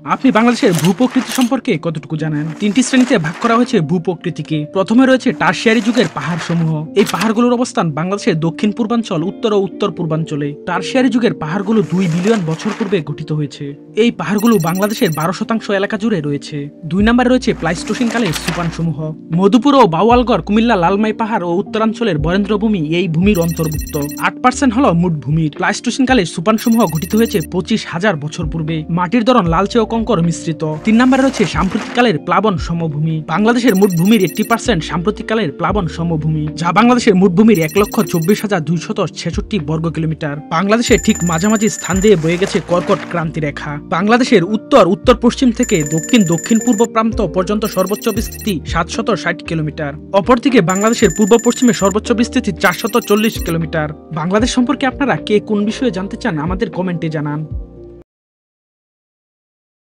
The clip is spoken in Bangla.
আপনি বাংলাদেশের ভূপ্রকৃতি সম্পর্কে কতটুকু জানেন? তিনটি শ্রেণীতে ভাগ করা হয়েছে ভূপ্রকৃতিকে। প্রথমে রয়েছে টারশিয়ারি যুগের পাহাড় সমূহ। এই পাহাড়গুলোর অবস্থান বাংলাদেশের দক্ষিণ পূর্বাঞ্চল, উত্তর ও উত্তর পূর্বাঞ্চলে। টারশিয়ারি যুগের পাহাড়গুলো 2 বিলিয়ন বছর পূর্বে গঠিত হয়েছে। এই পাহাড়গুলো বাংলাদেশের 12% এলাকা জুড়ে রয়েছে। 2 নম্বরে রয়েছে প্লাইস্টোসিন কালের সোপান সমূহ। মধুপুর ও বাউয়ালগড়, কুমিল্লা লালমাই পাহাড় ও উত্তরাঞ্চলের বরেন্দ্রভূমি এই ভূমির অন্তর্ভুক্ত। 8% হল মোট ভূমির। প্লাইস্টোসিন কালের সোপান সমূহ গঠিত হয়েছে 25,000 বছর পূর্বে। মাটির ধরন লালচে ও কঙ্কর মিশ্রিত। 3 নম্বরে রয়েছে সাম্প্রতিককালের প্লাবন সমভূমি। বাংলাদেশের মোট ভূমির 80% সাম্প্রতিককালের প্লাবন সমভূমি, যা বাংলাদেশের মোট ভূমির 1,24,266 বর্গ কিলোমিটার। বাংলাদেশের ঠিক মাঝামাঝি স্থান দিয়ে বয়ে গেছে কর্কট ক্রান্তি রেখা। বাংলাদেশের উত্তর উত্তর পশ্চিম থেকে দক্ষিণ দক্ষিণ পূর্ব প্রান্ত পর্যন্ত সর্বোচ্চ বিস্তৃতি 760 কিলোমিটার। অপরদিকে বাংলাদেশের পূর্ব পশ্চিমে সর্বোচ্চ বিস্তৃতি 440 কিলোমিটার। বাংলাদেশ সম্পর্কে আপনারা কে কোন বিষয়ে জানতে চান আমাদের কমেন্টে জানান।